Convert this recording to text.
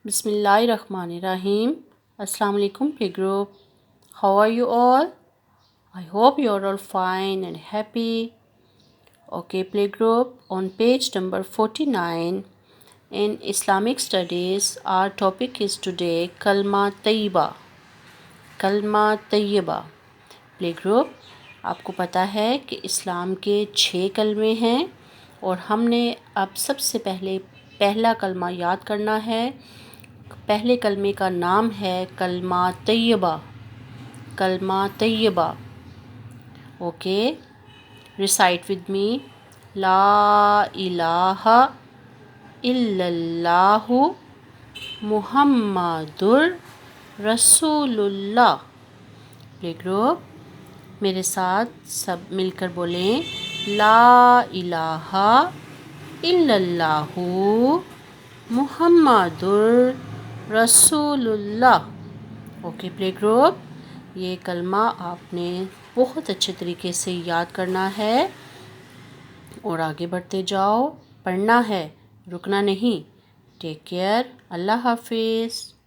Bismillahirrahmanirrahim. Assalamu alaikum playgroup. How are you all? I hope you are all fine and happy. Okay playgroup, on page number 49 in Islamic studies, our topic is today Kalma Tayyiba. Kalma Tayyiba. Playgroup, आपको पता है कि इस्लाम के 6 कलमे हैं और हमने अब सबसे पहले पहला कलमा याद करना है। पहले कलमे का नाम है कलमा तैयबा। कलमा तैयबा। Okay, recite with me. ला इलाहा इल्लल्लाहु मुहम्मदुर रसूलुल्लाह। प्लेग्रुप, मेरे साथ सब मिलकर बोलें, ला इलाहा इल्लल्लाहु मुहम्मदुर रसूलुल्लाह। ओके प्लेग्रुप, ये कलमा आपने बहुत अच्छे तरीके से याद करना है और आगे बढ़ते जाओ। पढ़ना है, रुकना नहीं। Take care. अल्लाह हाफिज़।